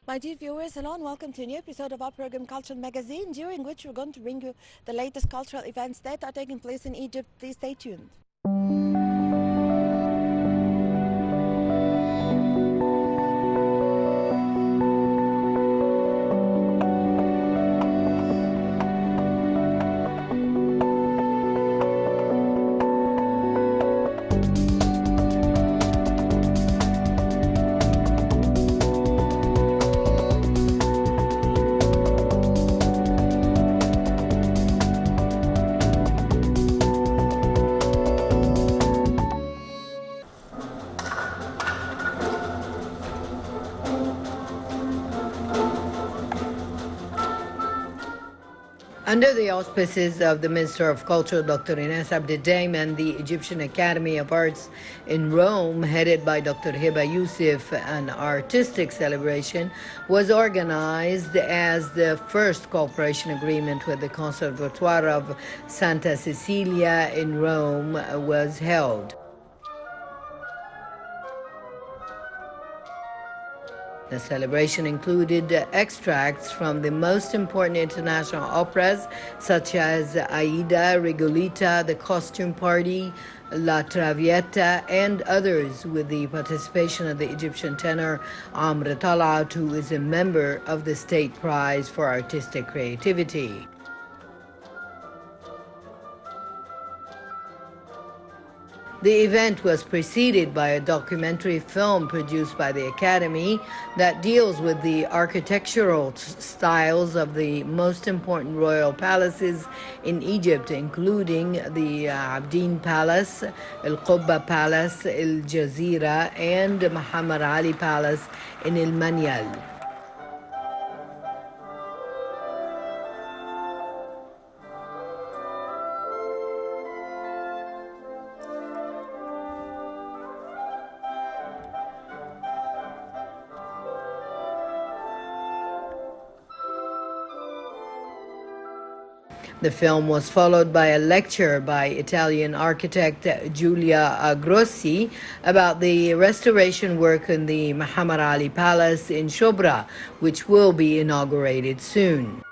My dear viewers, hello and welcome to a new episode of our program Culture Magazine, during which we're going to bring you the latest cultural events that are taking place in Egypt. Please stay tuned. Under the auspices of the Minister of Culture, Dr. Ines Abdedaim, and the Egyptian Academy of Arts in Rome, headed by Dr. Hiba Youssef, an artistic celebration was organized as the first cooperation agreement with the Conservatoire of Santa Cecilia in Rome was held. The celebration included extracts from the most important international operas such as Aida, Rigolita, The Costume Party, La Traviata, and others, with the participation of the Egyptian tenor Amr Talat, who is a member of the State Prize for Artistic Creativity. The event was preceded by a documentary film produced by the Academy that deals with the architectural styles of the most important royal palaces in Egypt, including the Abdin Palace, Al Qubba Palace, Al Jazeera, and Muhammad Ali Palace in Al Manyal. The film was followed by a lecture by Italian architect Giulia Grossi about the restoration work in the Muhammad Ali Palace in Shobra, which will be inaugurated soon.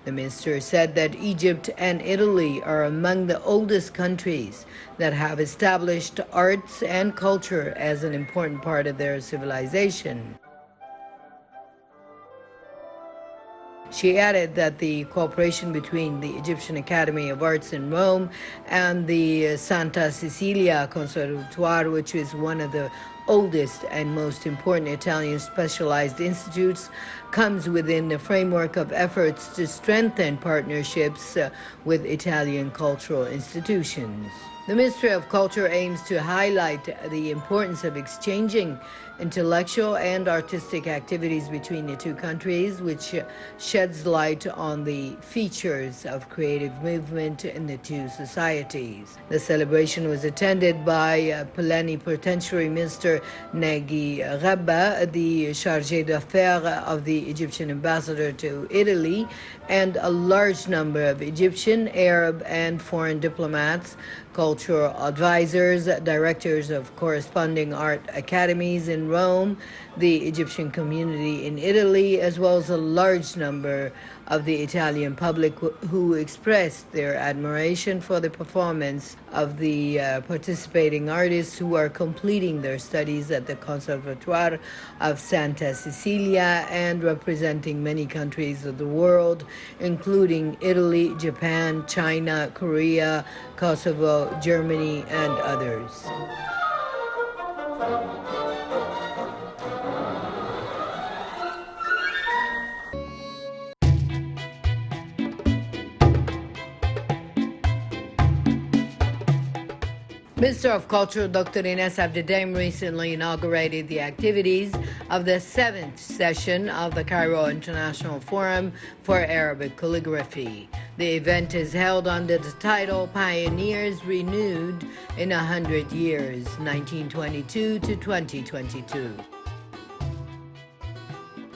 The minister said that Egypt and Italy are among the oldest countries that have established arts and culture as an important part of their civilization. She added that the cooperation between the Egyptian Academy of Arts in Rome and the Santa Cecilia Conservatoire, which is one of the oldest and most important Italian specialized institutes, comes within the framework of efforts to strengthen partnerships with Italian cultural institutions. The Ministry of Culture aims to highlight the importance of exchanging intellectual and artistic activities between the two countries, which sheds light on the features of creative movement in the two societies. The celebration was attended by Plenipotentiary Minister Nagi Rabba, the Chargé d'Affaires of the Egyptian ambassador to Italy, and a large number of Egyptian, Arab, and foreign diplomats, cultural advisors, directors of corresponding art academies in Rome, the Egyptian community in Italy, as well as a large number of the Italian public who expressed their admiration for the performance of the participating artists who are completing their studies at the Conservatoire of Santa Cecilia and representing many countries of the world, including Italy, Japan, China, Korea, Kosovo, Germany, and others. Minister of Culture Dr. Ines Abdedaim recently inaugurated the activities of the 7th session of the Cairo International Forum for Arabic Calligraphy. The event is held under the title Pioneers Renewed in 100 Years, 1922 to 2022.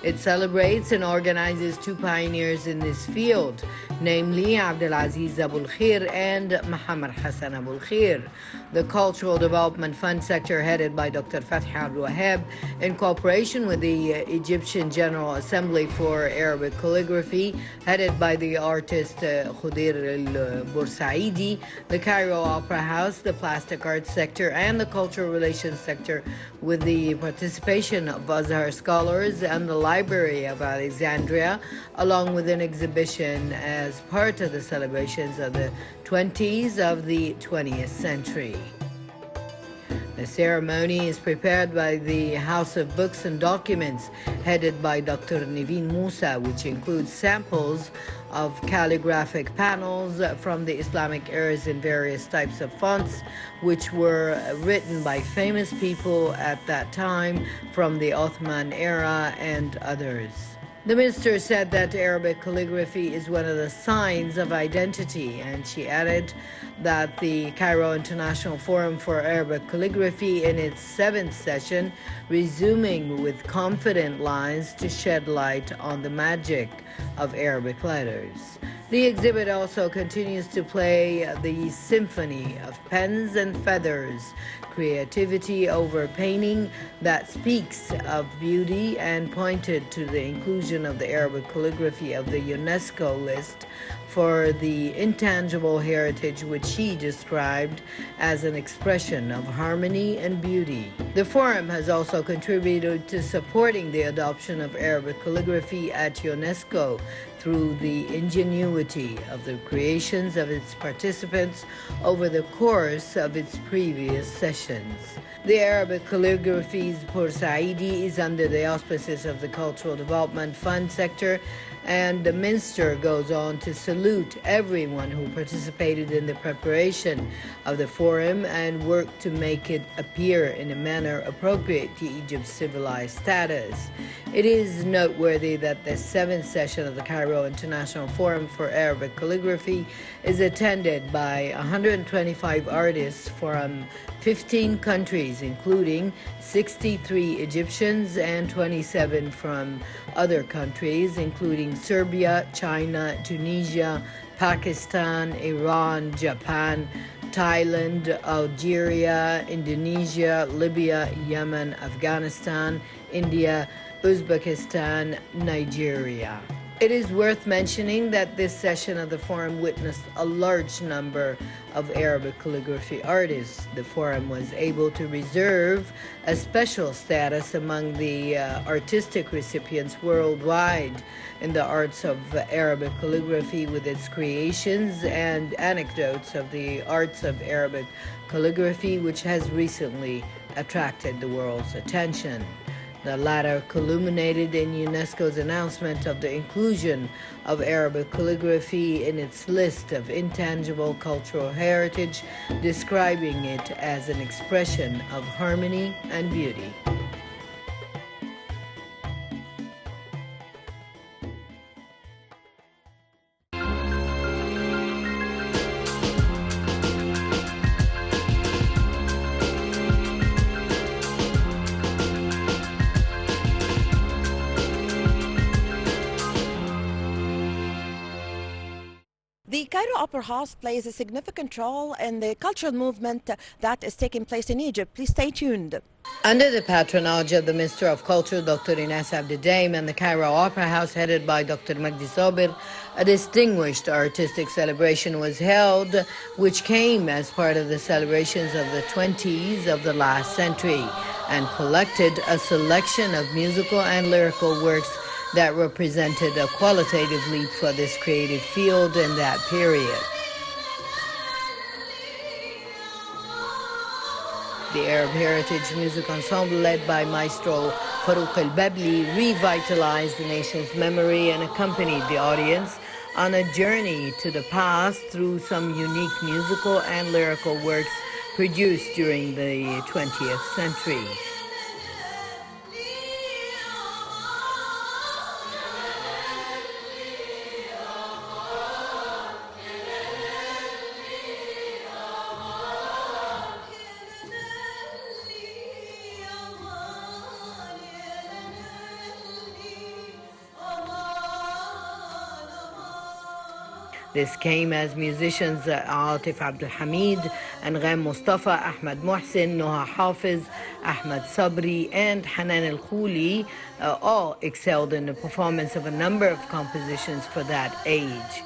It celebrates and organizes two pioneers in this field, namely Abdelaziz Abul Khair and Muhammad Hassan Abul Khair. The Cultural Development Fund sector, headed by Dr. Fathi Al-Wahab, in cooperation with the Egyptian General Assembly for Arabic Calligraphy, headed by the artist Khudir al-Bursaidi, the Cairo Opera House, the Plastic Arts sector, and the Cultural Relations sector, with the participation of Azhar scholars and the Library of Alexandria, along with an exhibition as part of the celebrations of the 20s of the 20th century. The ceremony is prepared by the House of Books and Documents, headed by Dr. Niveen Musa, which includes samples of calligraphic panels from the Islamic eras in various types of fonts, which were written by famous people at that time from the Ottoman era and others. The minister said that Arabic calligraphy is one of the signs of identity, and she added that the Cairo International Forum for Arabic Calligraphy, in its 7th session, resuming with confident lines to shed light on the magic of Arabic letters. The exhibit also continues to play the symphony of pens and feathers, creativity over painting that speaks of beauty, and pointed to the inclusion of the Arabic calligraphy of the UNESCO list for the intangible heritage, which she described as an expression of harmony and beauty. The forum has also contributed to supporting the adoption of Arabic calligraphy at UNESCO through the ingenuity of the creations of its participants over the course of its previous sessions. The Arabic Calligraphy's Bursaidi is under the auspices of the Cultural Development Fund sector, and the minister goes on to salute everyone who participated in the preparation of the forum and worked to make it appear in a manner appropriate to Egypt's civilized status. It is noteworthy that the 7th session of the Cairo International Forum for Arabic Calligraphy is attended by 125 artists from 15 countries, including 63 Egyptians and 27 from other countries, including Serbia, China, Tunisia, Pakistan, Iran, Japan, Thailand, Algeria, Indonesia, Libya, Yemen, Afghanistan, India, Uzbekistan, Nigeria. It is worth mentioning that this session of the forum witnessed a large number of Arabic calligraphy artists. The forum was able to reserve a special status among the artistic recipients worldwide in the arts of Arabic calligraphy, with its creations and anecdotes of the arts of Arabic calligraphy, which has recently attracted the world's attention. The latter culminated in UNESCO's announcement of the inclusion of Arabic calligraphy in its list of intangible cultural heritage, describing it as an expression of harmony and beauty. The Cairo Opera House plays a significant role in the cultural movement that is taking place in Egypt. Please stay tuned. Under the patronage of the Minister of Culture, Dr. Ines Abdedaim, and the Cairo Opera House, headed by Dr. Magdi Sabir, a distinguished artistic celebration was held, which came as part of the celebrations of the 20s of the last century, and collected a selection of musical and lyrical works that represented a qualitative leap for this creative field in that period. The Arab Heritage Music Ensemble, led by Maestro Farouk El-Babli, revitalized the nation's memory and accompanied the audience on a journey to the past through some unique musical and lyrical works produced during the 20th century. This came as musicians Atif Abdul Hamid, Angham Mustafa, Ahmed Mohsin, Noha Hafiz, Ahmed Sabri, and Hanan Al Khouli all excelled in the performance of a number of compositions for that age.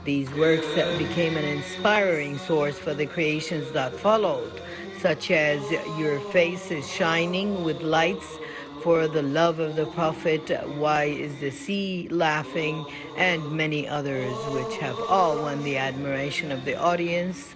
These works became an inspiring source for the creations that followed, such as Your Face is Shining with Lights, For the Love of the Prophet, Why is the Sea Laughing, and many others, which have all won the admiration of the audience.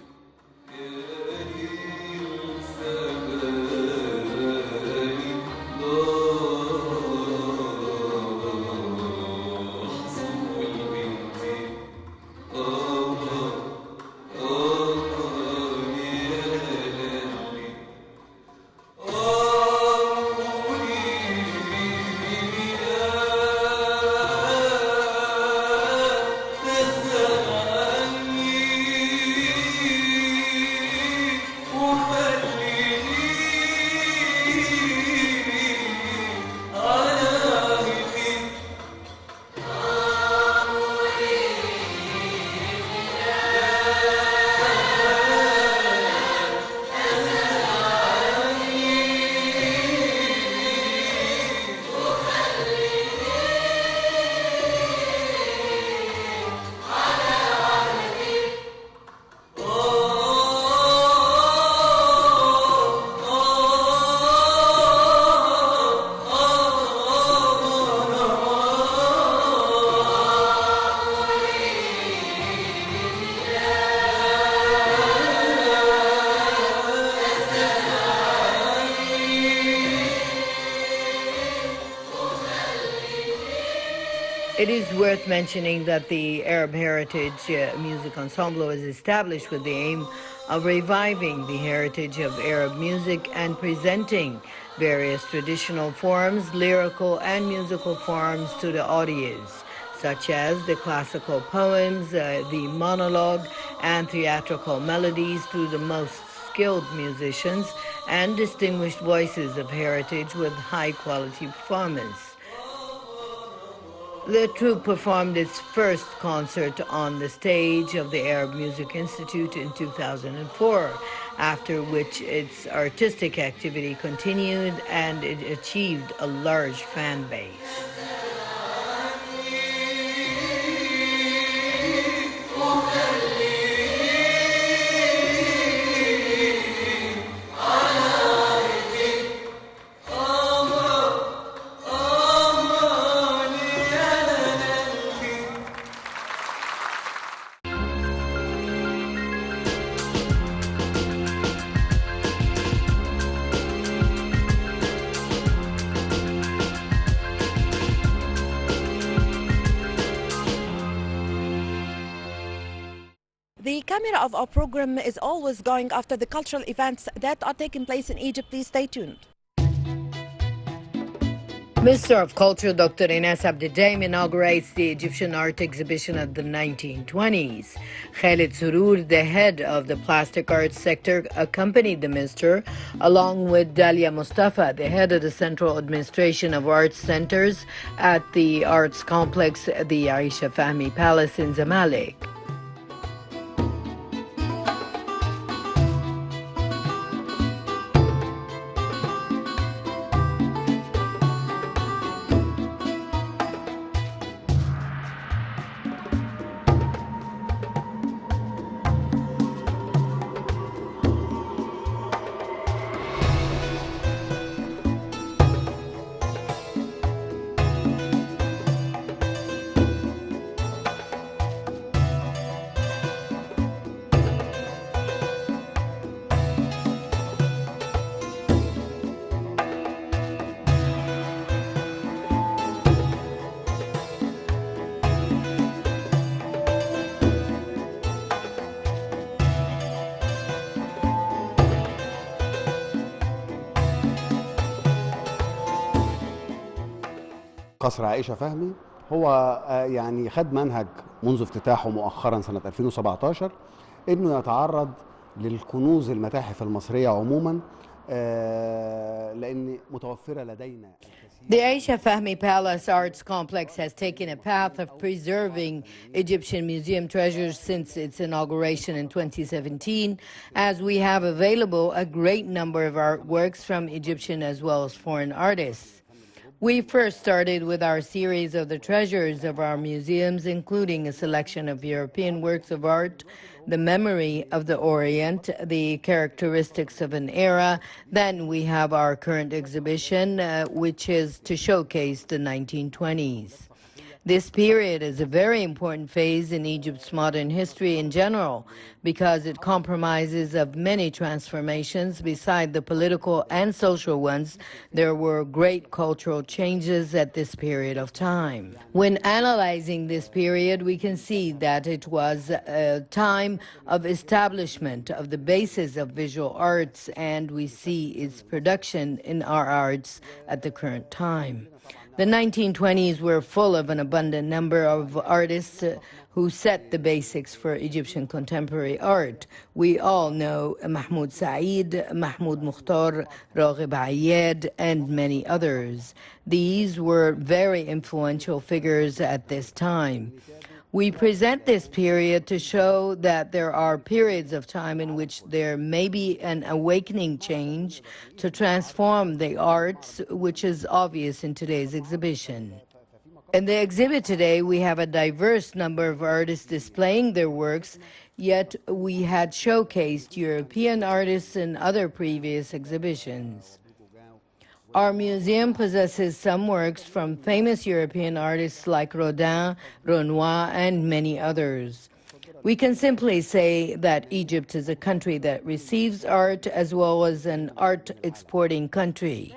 It is worth mentioning that the Arab Heritage Music Ensemble was established with the aim of reviving the heritage of Arab music and presenting various traditional forms, lyrical and musical forms to the audience, such as the classical poems, the monologue, and theatrical melodies through the most skilled musicians and distinguished voices of heritage with high-quality performance. The troupe performed its first concert on the stage of the Arab Music Institute in 2004, after which its artistic activity continued and it achieved a large fan base. The camera of our program is always going after the cultural events that are taking place in Egypt. Please stay tuned. Minister of Culture Dr. Ines Abdeldaim inaugurates the Egyptian art exhibition of the 1920s. Khalid Surur, the head of the plastic arts sector, accompanied the minister, along with Dalia Mustafa, the head of the Central Administration of Arts Centers at the arts complex, the Aisha Fahmy Palace in Zamalek. قصر عائشة فهمي هو يعني خد منهج منذ افتتاحه مؤخرا سنة 2017 انه يتعرض للكنوز المتاحف المصرية عموما لان متوفرة لدينا The Aisha Fahmy Palace Arts Complex has taken a path of preserving Egyptian museum treasures since its inauguration in 2017, as we have available a great number of artworks from Egyptian as well as foreign artists. We first started with our series of the treasures of our museums, including a selection of European works of art, the memory of the Orient, the characteristics of an era. Then we have our current exhibition, which is to showcase the 1920s. This period is a very important phase in Egypt's modern history in general because it compromises of many transformations. Beside the political and social ones, there were great cultural changes at this period of time. When analyzing this period, we can see that it was a time of establishment of the basis of visual arts, and we see its production in our arts at the current time. The 1920s were full of an abundant number of artists who set the basics for Egyptian contemporary art. We all know Mahmoud Said, Mahmoud Mukhtar, Raghib Ayed, and many others. These were very influential figures at this time. We present this period to show that there are periods of time in which there may be an awakening change to transform the arts, which is obvious in today's exhibition. In the exhibit today, we have a diverse number of artists displaying their works, yet we had showcased European artists in other previous exhibitions. Our museum possesses some works from famous European artists like Rodin, Renoir, and many others. We can simply say that Egypt is a country that receives art as well as an art exporting country.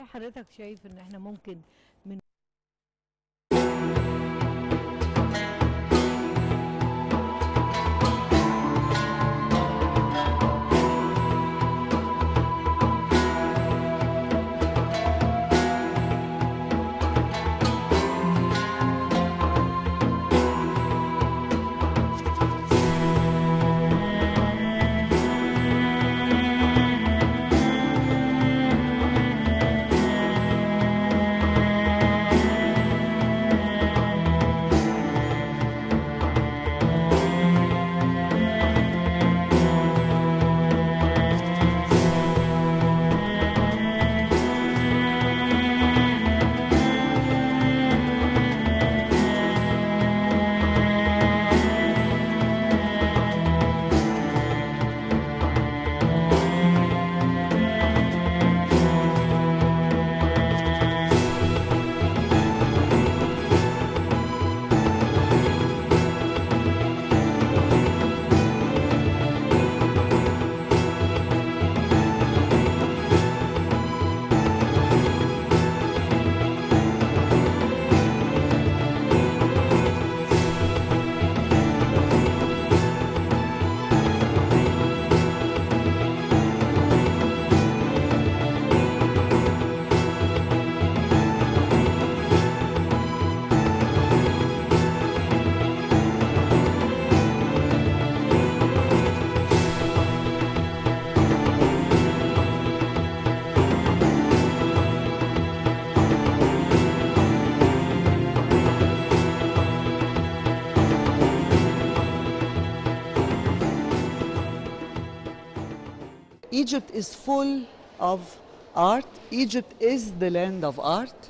Egypt is full of art. Egypt is the land of art,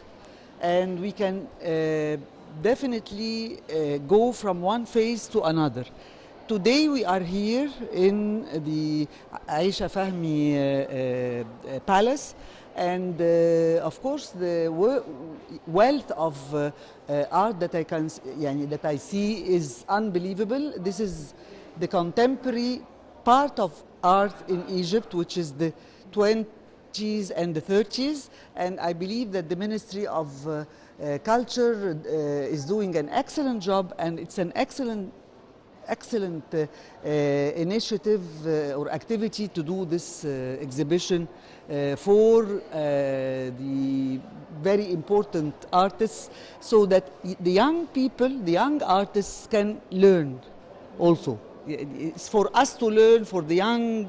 and we can definitely go from one phase to another. Today we are here in the Aisha Fahmy Palace, and of course the wealth of art that that I see is unbelievable. This is the contemporary part of art in Egypt, which is the 20s and the 30s, and I believe that the Ministry of Culture is doing an excellent job, and it's an excellent excellent initiative or activity to do this exhibition for the very important artists, so that the young people, the young artists can learn also. It's for us to learn, for the young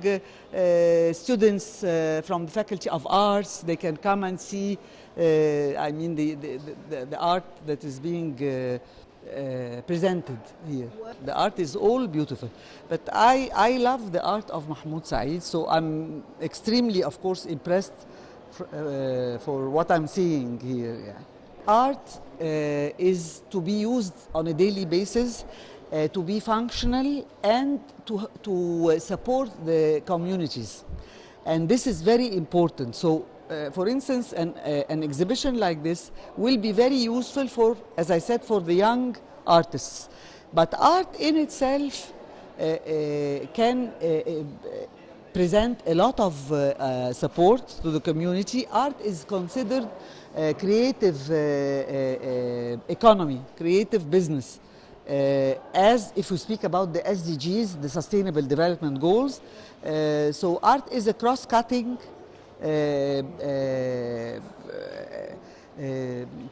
students from the Faculty of Arts. They can come and see, I mean, the art that is being presented here. The art is all beautiful, but I love the art of Mahmoud Saeed, so I'm extremely, of course, impressed for what I'm seeing here. Yeah. Art is to be used on a daily basis, to be functional, and to support the communities, and this is very important. So for instance, an exhibition like this will be very useful for, as I said, for the young artists. But art in itself can present a lot of support to the community. Art is considered creative economy, creative business. As if we speak about the SDGs, the Sustainable Development Goals, so art is a cross-cutting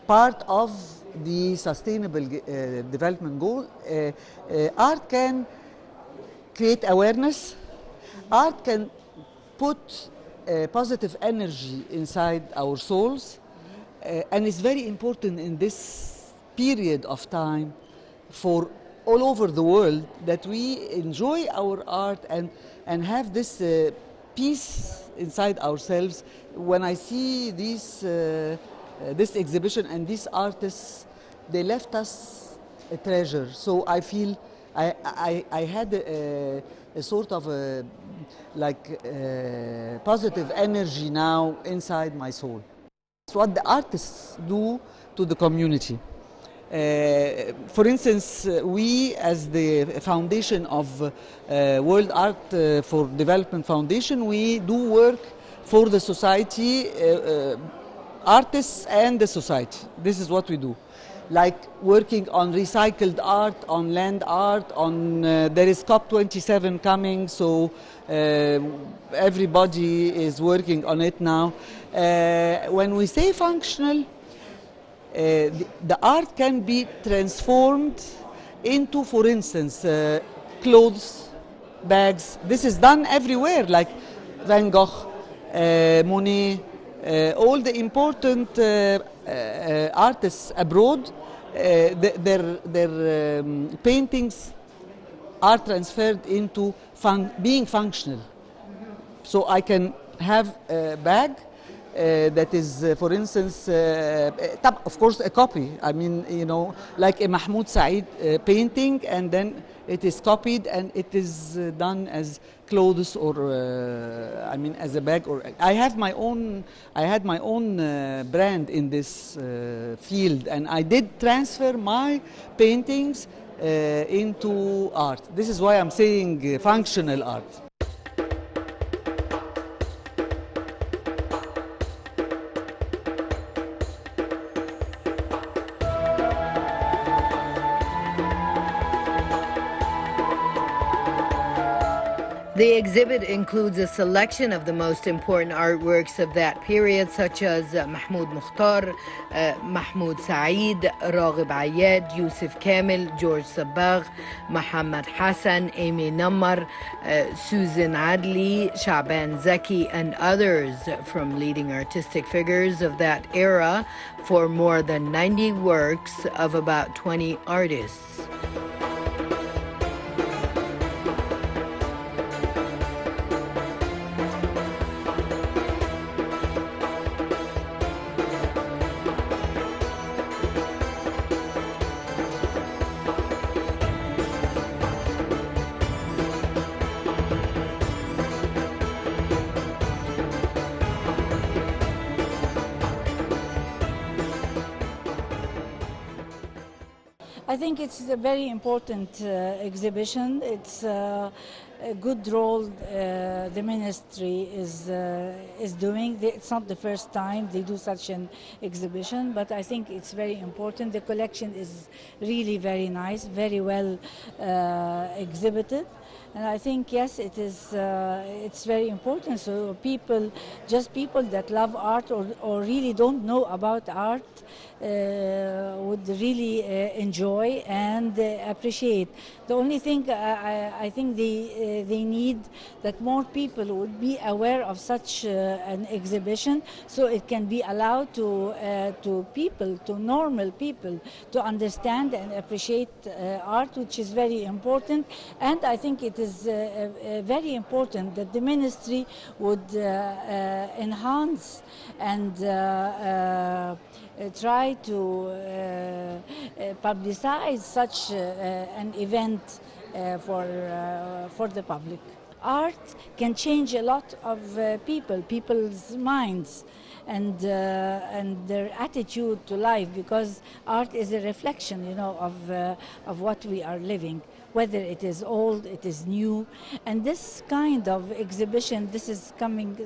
part of the Sustainable Development Goal. Art can create awareness. Art can put positive energy inside our souls, and it's very important in this period of time for all over the world that we enjoy our art and have this peace inside ourselves. When I see this exhibition and these artists, they left us a treasure. So I feel I had a sort of positive energy now inside my soul. It's what the artists do to the community. For instance, we as the foundation of World Art for Development Foundation, we do work for the society, artists and the society. This is what we do. Like working on recycled art, on land art, on there is COP27 coming, so everybody is working on it now. When we say functional, the art can be transformed into, for instance, clothes, bags. This is done everywhere, like Van Gogh, Monet, all the important artists abroad, their paintings are transferred into being functional. So I can have a bag that is, for instance, of course, a copy. I mean, you know, like a Mahmoud Saeed painting, and then it is copied and it is done as clothes or, I mean, as a bag. Or I had my own brand in this field, and I did transfer my paintings into art. This is why I'm saying functional art. The exhibit includes a selection of the most important artworks of that period, such as Mahmoud Mukhtar, Mahmoud Saeed, Raghib Ayad, Yusuf Kamil, George Sabagh, Muhammad Hassan, Amy Nammar, Susan Adli, Shaban Zaki, and others from leading artistic figures of that era, for more than 90 works of about 20 artists. I think it's a very important exhibition. It's good role the ministry is doing. It's not the first time they do such an exhibition, but I think it's very important. The collection is really very nice, very well exhibited. And I think, yes, it is. It's very important. So just people that love art or really don't know about art, would really enjoy and appreciate. The only thing I think they need that more people would be aware of such an exhibition, so it can be allowed to people, to normal people, to understand and appreciate art, which is very important. And I think it is very important that the ministry would enhance and try to publicize such an event for the public. Art can change a lot of people's minds and their attitude to life, because art is a reflection, you know, of what we are living, whether it is old, it is new. And this kind of exhibition, this is coming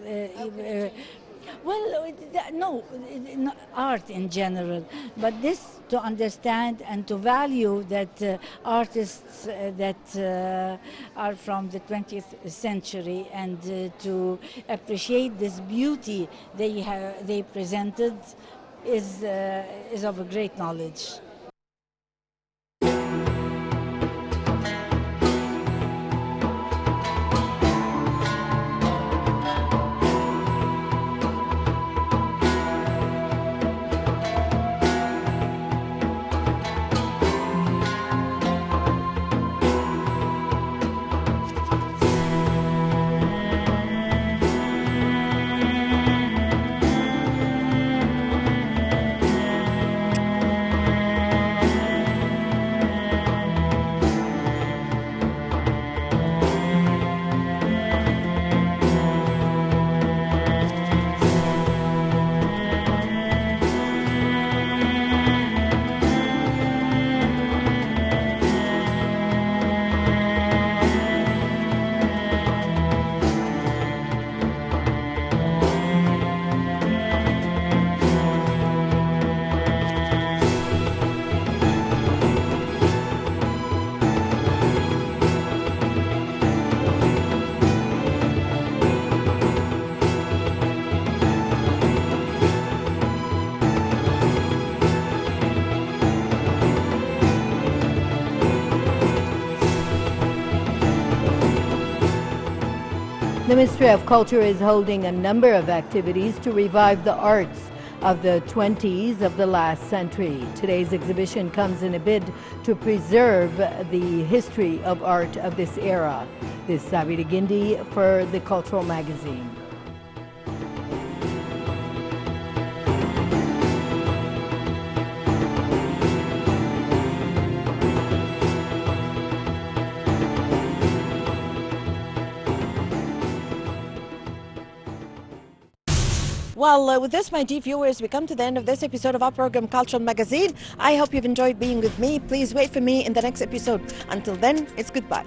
well, no, art in general, but this to understand and to value that artists that are from the 20th century, and to appreciate this beauty they presented is of a great knowledge. The Ministry of Culture is holding a number of activities to revive the arts of the 20s of the last century. Today's exhibition comes in a bid to preserve the history of art of this era. This is Sabina Gindi for the Cultural Magazine. Well, with this, my dear viewers, we come to the end of this episode of our program, Cultural Magazine. I hope you've enjoyed being with me. Please wait for me in the next episode. Until then, it's goodbye.